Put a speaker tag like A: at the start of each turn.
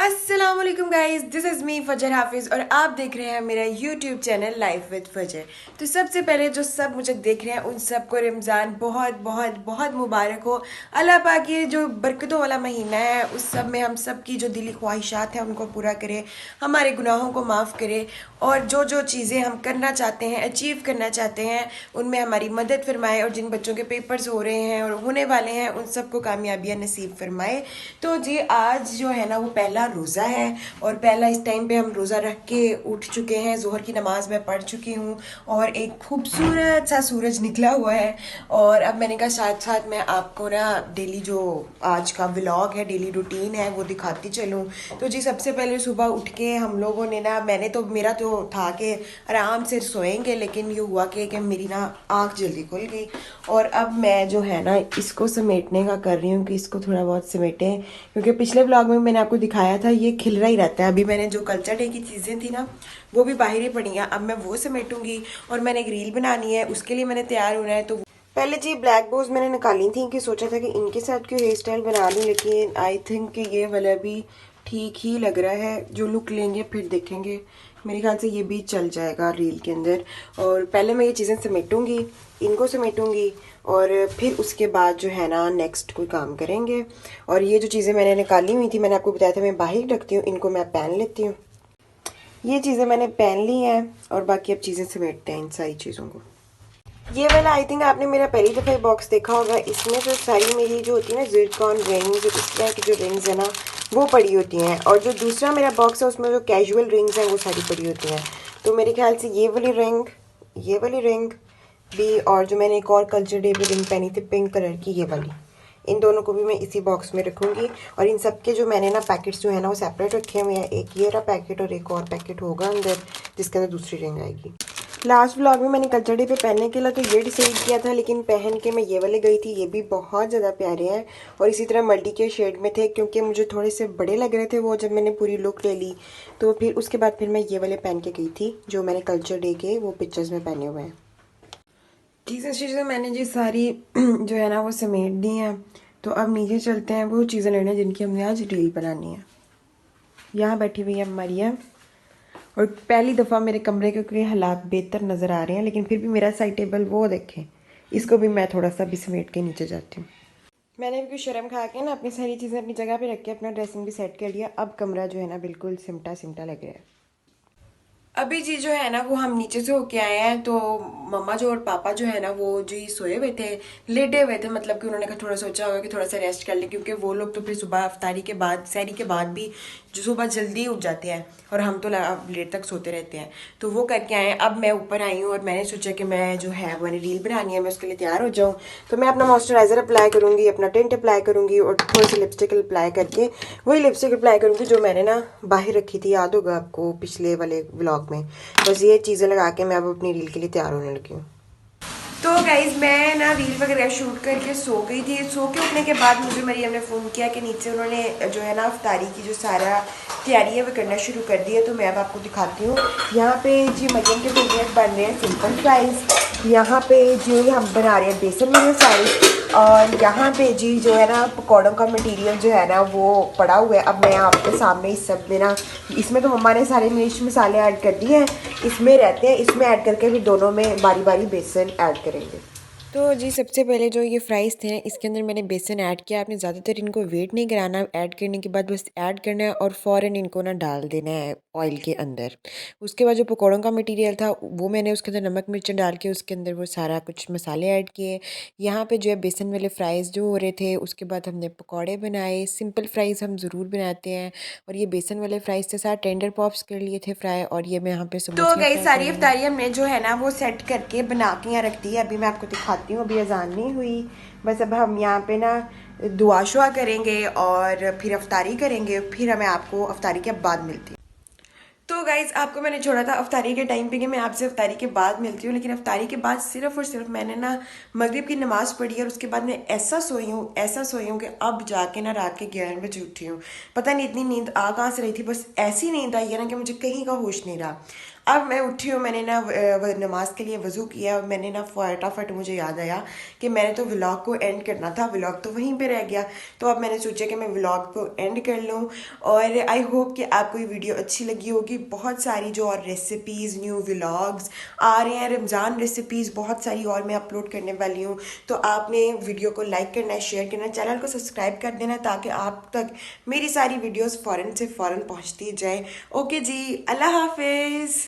A: अस्सलाम वालेकुम guys, this is me फजर हाफिज़ और आप देख रहे हैं मेरा यूट्यूब चैनल लाइफ विद फजर। तो सबसे पहले जो सब मुझे देख रहे हैं उन सबको रमज़ान बहुत बहुत बहुत मुबारक हो। अल्लाह पाक ये जो बरकतों वाला महीना है उस सब में हम सब की जो दिली ख्वाहिशात हैं उनको पूरा करे, हमारे गुनाहों को माफ़ करे और जो जो चीज़ें हम करना चाहते हैं, अचीव करना चाहते हैं, उनमें हमारी मदद फरमाए और जिन बच्चों के पेपर्स हो रहे हैं और होने वाले हैं उन सबको कामयाबियाँ नसीब फरमाए। तो जी आज जो है ना वो पहला रोज़ा है और पहला इस टाइम पे हम रोज़ा रख के उठ चुके हैं। जोहर की नमाज मैं पढ़ चुकी हूँ और एक खूबसूरत सा सूरज निकला हुआ है। और अब मैंने कहा साथ साथ मैं आपको ना डेली जो आज का व्लॉग है, डेली रूटीन है, वो दिखाती चलूँ। तो जी सबसे पहले सुबह उठ के हम लोगों ने ना, मेरा तो था कि आराम से सोएंगे, लेकिन ये हुआ कि मेरी ना आँख जल्दी खुल गई और अब मैं जो है ना इसको समेटने का कर रही हूँ कि इसको थोड़ा बहुत समेटें, क्योंकि पिछले व्लॉग में मैंने आपको दिखाया था ये खिल रहा ही रहता है। अभी मैंने जो कल्चर डे की चीज़ें थी ना वो भी बाहर ही पड़ी हैं, अब मैं वो समेटूंगी और मैंने एक रील बनानी है, उसके लिए मैंने तैयार होना है। तो पहले जी ब्लैक बोज मैंने निकाली थी कि सोचा था कि इनके साथ क्यों हेयर स्टाइल बना लूँ, लेकिन आई थिंक कि ये वाला भी ठीक ही लग रहा है। जो लुक लेंगे फिर देखेंगे, मेरे ख्याल से ये भी चल जाएगा रील के अंदर। और पहले मैं ये चीज़ें समेटूंगी, इनको समेटूंगी और फिर उसके बाद जो है ना नेक्स्ट कोई काम करेंगे। और ये जो चीज़ें मैंने निकाली हुई थी, मैंने आपको बताया था मैं बाहर ही रखती हूँ, इनको मैं पहन लेती हूँ। ये चीज़ें मैंने पहन ली हैं और बाकी अब चीज़ें समेटते हैं इन सारी चीज़ों को। ये वाला आई थिंक आपने मेरा पहली दफ़ा बॉक्स देखा होगा। इसमें जो सारी मेरी जो होती है ना जिरकॉन रिंग्स, इस तरह की जो रिंग्स है ना वो पड़ी होती हैं, और जो दूसरा मेरा बॉक्स है उसमें जो कैजुअल रिंग्स हैं वो सारी पड़ी होती हैं। तो मेरे ख्याल से ये वाली रिंग भी, और जो मैंने एक और कल्चर डे पे रिंग पहनी थी पिंक कलर की, ये वाली, इन दोनों को भी मैं इसी बॉक्स में रखूँगी। और इन सब के जो मैंने ना पैकेट्स जो है ना वो सेपरेट रखे हुए हैं। एक ये रहा पैकेट और एक और पैकेट होगा अंदर जिसके अंदर दूसरी रिंग आएगी। लास्ट व्लॉग में मैंने कल्चर डे पे पहनने के लिए तो ये डिसाइड किया था, लेकिन पहन के मैं ये वाले गई थी। ये भी बहुत ज़्यादा प्यारे हैं और इसी तरह मल्टी के शेड में थे, क्योंकि मुझे थोड़े से बड़े लग रहे थे वो जब मैंने पूरी लुक ले ली। तो फिर उसके बाद फिर मैं ये वाले पहन के गई थी जो मैंने कल्चर डे के वो पिक्चर्स में पहने हुए हैं। चीज़ें मैंने जी सारी जो है ना वो समेट दी हैं। तो अब नीचे चलते हैं वो चीज़ें लेने जिनकी हमने आज रील बनानी है। यहाँ बैठी हुई है मरियम और पहली दफ़ा मेरे कमरे के कोई हालात बेहतर नज़र आ रहे हैं, लेकिन फिर भी मेरा साइड टेबल वो देखें, इसको भी मैं थोड़ा सा भी समेट के नीचे जाती हूँ। मैंने भी कुछ शर्म खा के ना अपनी सारी चीज़ें अपनी जगह पे रख के अपना ड्रेसिंग भी सेट कर लिया। अब कमरा जो है ना बिल्कुल सिमटा सिमटा लग रहा है। अभी जी जो है ना वो हम नीचे से होके आए हैं, तो मम्मा जो और पापा जो है ना वो जी सोए हुए थे, लेटे हुए थे, मतलब कि उन्होंने थोड़ा सोचा होगा कि थोड़ा सा रेस्ट कर ले, क्योंकि वो लोग तो फिर सुबह अफ्तारी के बाद सहरी के बाद भी जो सुबह जल्दी उठ जाते हैं और हम तो लेट तक सोते रहते हैं। तो वो करके आए हैं। अब मैं ऊपर आई हूँ और मैंने सोचा कि मैं जो है मैंने रील बनानी है, मैं उसके लिए तैयार हो जाऊँ। तो मैं अपना मॉइस्चराइज़र अप्लाई करूँगी, अपना टिंट अप्लाई करूँगी और थोड़ी सी लिपस्टिक अप्लाई करके वही लिपस्टिक अप्लाई करूँगी जो मैंने ना बाहर रखी थी, याद होगा आपको पिछले वाले व्लॉग में। बस ये चीज़ें लगा के मैं अब अपनी रील के लिए तैयार होने लगी हूँ। तो गाइज मैं ना रील वगैरह शूट करके सो गई थी। सो के उठने के बाद मुझे मरियम ने फ़ोन किया कि नीचे उन्होंने जो है ना अफ्तारी की जो सारा तैयारी है वो करना शुरू कर दी है। तो मैं अब आपको दिखाती हूँ। यहाँ पे जी मरियम के फेवरेट बन रहे हैं सिंपल फ्राइज़, यहाँ पे जी हम बना रहे हैं बेसन वाले फ्राइज़, और यहाँ पे जी जो है ना पकौड़ों का मटेरियल जो है ना वो पड़ा हुआ है। अब मैं आपके सामने इस सब में ना, इसमें तो मम्मा ने सारे मिर्च मसाले ऐड कर दिए हैं, इसमें रहते हैं, इसमें ऐड करके फिर दोनों में बारी बारी बेसन ऐड करेंगे। तो जी सबसे पहले जो ये फ्राइज़ थे इसके अंदर मैंने बेसन ऐड किया। आपने ज़्यादातर इनको वेट नहीं कराना, ऐड करने के बाद बस ऐड करना है और फ़ौरन इनको ना डाल देना है ऑयल के अंदर। उसके बाद जो पकौड़ों का मटेरियल था वो मैंने उसके अंदर नमक मिर्च डाल के उसके अंदर वो सारा कुछ मसाले ऐड किए। यहाँ पे जो है बेसन वाले फ्राइज़ जो हो रहे थे, उसके बाद हमने पकौड़े बनाए। सिंपल फ्राइज़ हम ज़रूर बनाते हैं और ये बेसन वाले फ्राइज़ के साथ टेंडर पॉप्स कर लिए थे फ्राई, और ये मैं यहाँ पे
B: तो
A: समोसे
B: गई
A: फ्राई कर
B: सारी
A: रही हूँ।
B: अफ्तारी हमने जो है ना वो सेट करके बना के यहाँ रख दी है। अभी मैं आपको दिखाती हूँ, अभी अजान नहीं हुई, बस अब हम यहाँ पे ना दुआ शुआ करेंगे और फिर अफ्तारी करेंगे, फिर मैं आपको अफ्तारी के बाद मिलती हूँ। तो गाइज आपको मैंने छोड़ा था अफ्तारी के टाइम पे कि मैं आपसे अफ्तारी के बाद मिलती हूँ, लेकिन अफ्तारी के बाद सिर्फ और सिर्फ मैंने ना मगरिब की नमाज पढ़ी और उसके बाद मैं ऐसा सोई हूँ कि अब जाके ना रात के 11 बजे उठी हूँ। पता नहीं इतनी नींद आ कहाँ से रही थी, बस ऐसी नींद आई है ना कि मुझे कहीं का होश नहीं रहा। अब मैं उठी हूँ, मैंने ना नमाज के लिए वज़ू किया और मैंने ना फटाफट मुझे याद आया कि मैंने तो व्लॉग को एंड करना था, व्लॉग तो वहीं पे रह गया। तो अब मैंने सोचा कि मैं व्लॉग को एंड कर लूँ और आई होप कि आपको ये वीडियो अच्छी लगी होगी। बहुत सारी जो और रेसिपीज़, न्यू व्लॉग्स आ रहे हैं, रमज़ान रेसिपीज़ बहुत सारी और मैं अपलोड करने वाली हूँ। तो आपने वीडियो को लाइक करना है, शेयर करना है, चैनल को सब्सक्राइब कर देना ताकि आप तक मेरी सारी वीडियोज़ फ़ौरन से फ़ौरन पहुँचती जाए। ओके जी, अल्लाह हाफिज़।